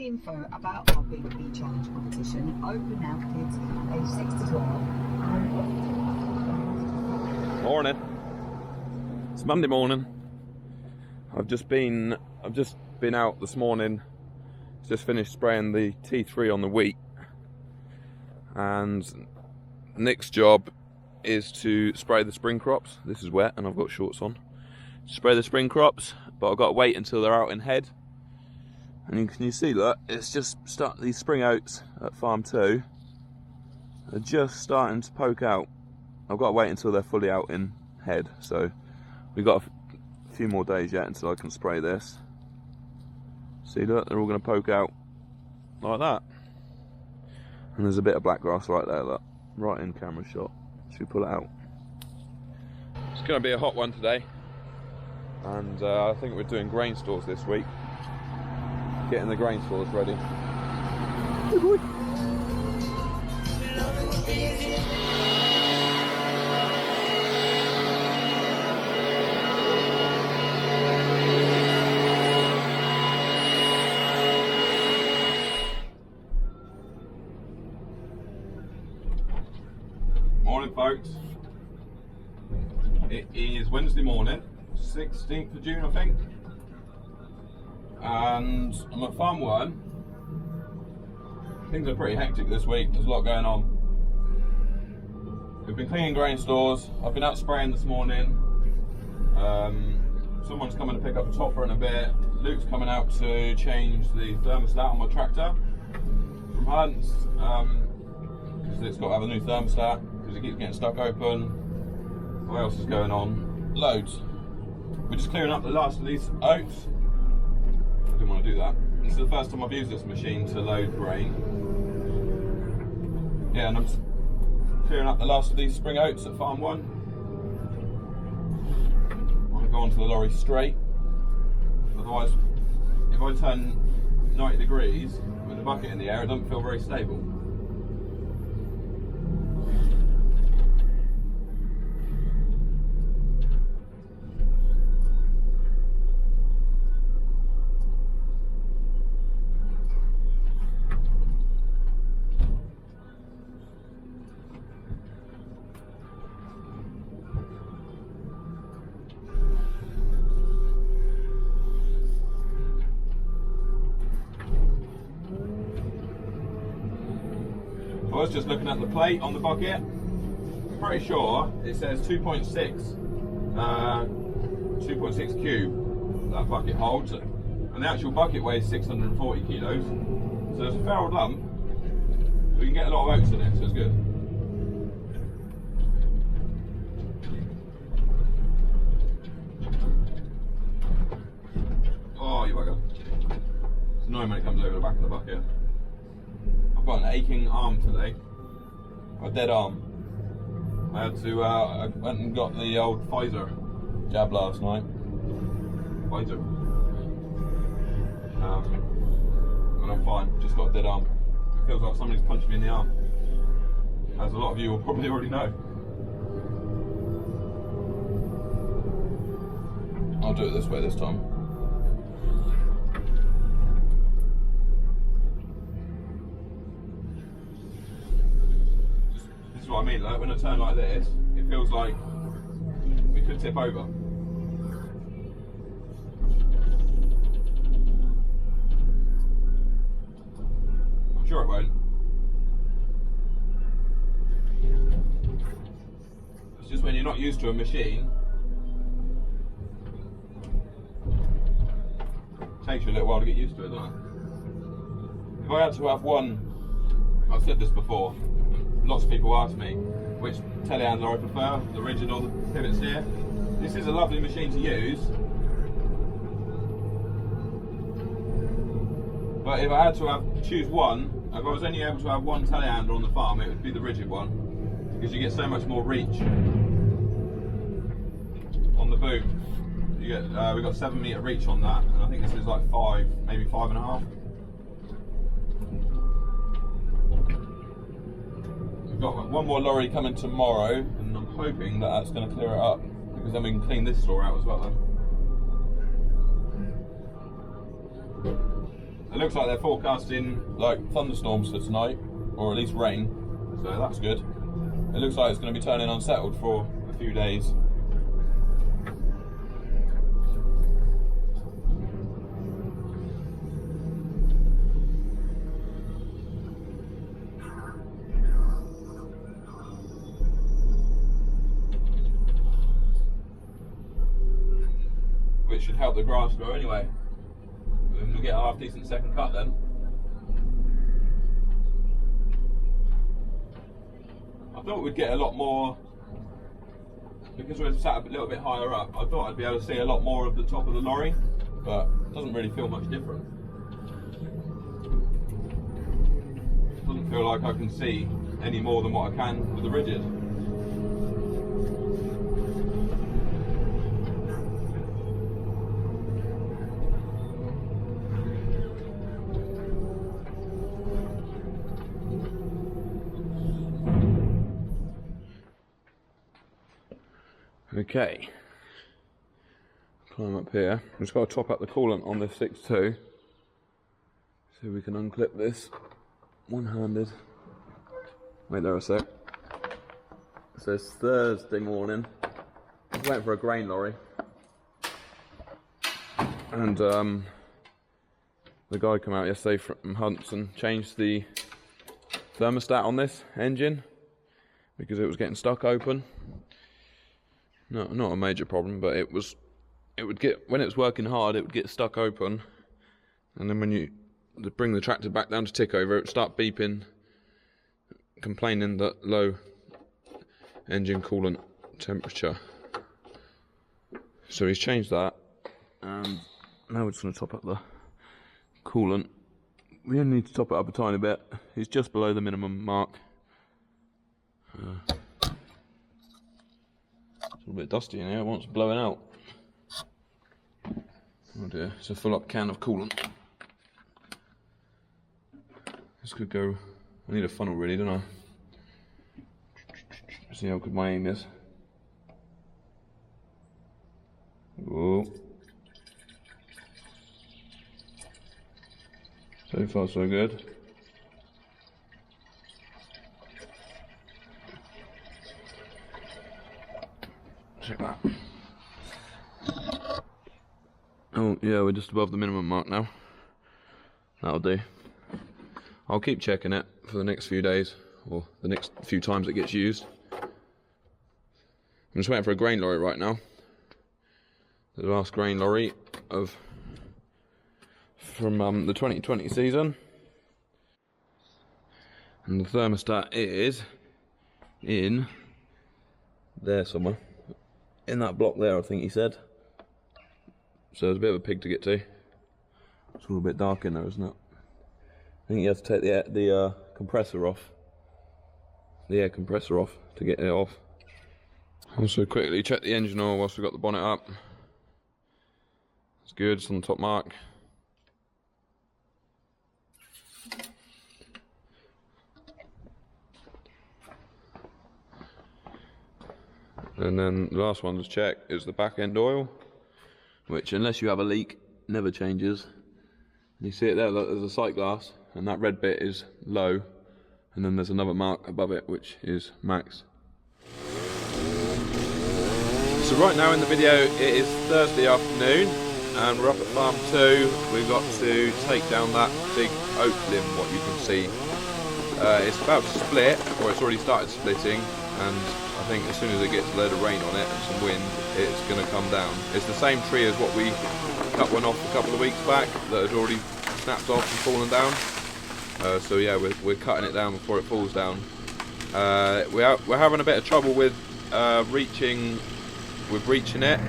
the info about our big e-challenge competition. Open now for kids aged 6 to 12. Morning. It's Monday morning. I've just been out this morning. Just finished spraying the T3 on the wheat, and Nick's job is to spray the spring crops. This is wet and I've got shorts on. Spray the spring crops, but I've got to wait until they're out in head. And can you see, look, it's just these spring oats at farm 2 are just starting to poke out. I've got to wait until they're fully out in head, so we've got a few more days yet until I can spray this. See, look, they're all going to poke out like that. And there's a bit of black grass right there, look, right in camera shot. Should we pull it out? It's going to be a hot one today, and I think we're doing grain stores this week. Getting the grain stores ready. Good boy. Morning, folks. It is Wednesday morning, 16th of June, I think. And I'm at farm 1. Things are pretty hectic this week. There's a lot going on. We've been cleaning grain stores. I've been out spraying this morning. Someone's coming to pick up a topper in a bit. Luke's coming out to change the thermostat on my tractor from Hunt's, because it's got to have a new thermostat because it keeps getting stuck open. What else is going on? Loads. We're just clearing up the last of these oats. I didn't want to do that. This is the first time I've used this machine to load grain. Yeah, and I'm just clearing up the last of these spring oats at farm 1. I want to go onto the lorry straight. Otherwise, if I turn 90 degrees with the bucket in the air, it doesn't feel very stable. I was just looking at the plate on the bucket. Pretty sure it says 2.6 cube that bucket holds, and the actual bucket weighs 640 kilos. So it's a fair old lump. We can get a lot of oats in it, so it's good. Oh, you bugger! It's annoying when it comes over the back of the bucket. I've got an aching arm today, a dead arm. I had to, I went and got the old Pfizer jab last night. Pfizer. And I'm fine, just got a dead arm. It feels like somebody's punched me in the arm, as a lot of you will probably already know. I'll do it this way this time. What I mean, like when I turn like this, it feels like we could tip over. I'm sure it won't. It's just when you're not used to a machine, it takes you a little while to get used to it, doesn't it? If I had to have one, I've said this before, lots of people ask me which telehandler I prefer, the rigid or the pivot steer. This is a lovely machine to use, but if I had to choose one, if I was only able to have one telehandler on the farm, it would be the rigid one, because you get so much more reach on the boom. You get we've got 7 metre reach on that, and I think this is like 5, maybe 5.5. Got one more lorry coming tomorrow, and I'm hoping that that's going to clear it up, because then we can clean this store out as well then. It looks like they're forecasting like thunderstorms for tonight, or at least rain, so that's good. It looks like it's going to be turning unsettled for a few days. Which should help the grass grow anyway. We'll get a half decent second cut then. I thought we'd get a lot more, because we're sat a little bit higher up, I thought I'd be able to see a lot more of the top of the lorry, but it doesn't really feel much different. It doesn't feel like I can see any more than what I can with the rigid. Okay, climb up here. I've just got to top up the coolant on this 6.2, so we can unclip this one-handed. Wait there a sec. So it's Thursday morning. I was waiting for a grain lorry, and the guy came out yesterday from Hunts and changed the thermostat on this engine because it was getting stuck open. No, not a major problem, but it would get, when it was working hard, it would get stuck open, and then when you bring the tractor back down to tick over, it would start beeping, complaining that low engine coolant temperature. So he's changed that, and now we're just going to top up the coolant. We only need to top it up a tiny bit. He's just below the minimum mark. It's a little bit dusty in here, it wants blowing out. Oh dear, it's a full up can of coolant. This could go, I need a funnel really, don't I? See how good my aim is. Whoa. So far so good. Check that. Oh yeah, we're just above the minimum mark now. That'll do. I'll keep checking it for the next few days, or the next few times it gets used. I'm just waiting for a grain lorry right now. The last grain lorry from the 2020 season. And the thermostat is in there somewhere. In that block there, I think he said. So there's a bit of a pig to get to. It's all a bit dark in there, isn't it? I think you have to take the compressor off. The air compressor off to get it off. Also quickly check the engine oil whilst we've got the bonnet up. It's good, it's on the top mark. And then the last one to check is the back end oil, which unless you have a leak, never changes. And you see it there, there's a sight glass, and that red bit is low, and then there's another mark above it which is max. So right now in the video it is Thursday afternoon, and we're up at farm 2. We've got to take down that big oat limb, what you can see. It's about to split, or it's already started splitting, and I think as soon as it gets a load of rain on it and some wind, it's going to come down. It's the same tree as what we cut one off a couple of weeks back that had already snapped off and fallen down. So yeah, we're cutting it down before it falls down. We're having a bit of trouble with reaching it.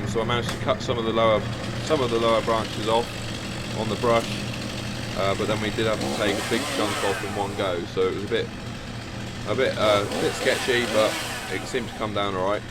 So I managed to cut some of the lower branches off on the brush, but then we did have to take a big chunk off in one go. So it was a bit sketchy, but it seemed to come down all right.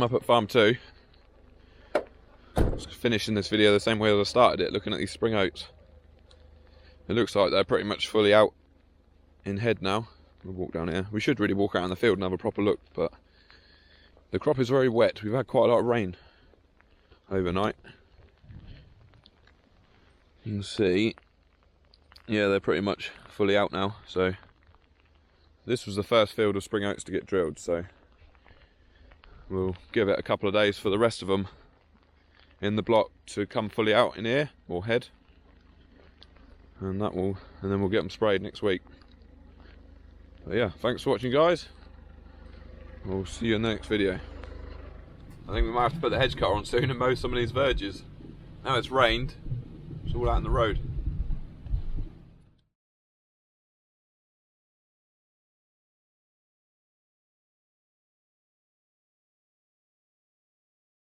up at farm 2. Just finishing this video the same way as I started it, looking at these spring oats. It looks like they're pretty much fully out in head now. We'll walk down here. We should really walk out in the field and have a proper look, but the crop is very wet. We've had quite a lot of rain overnight. You can see, yeah, they're pretty much fully out now. So this was the first field of spring oats to get drilled, so we'll give it a couple of days for the rest of them in the block to come fully out in ear or head, and then we'll get them sprayed next week. But yeah, thanks for watching, guys. We'll see you in the next video. I think we might have to put the hedge cutter on soon and mow some of these verges. Now it's rained, it's all out in the road.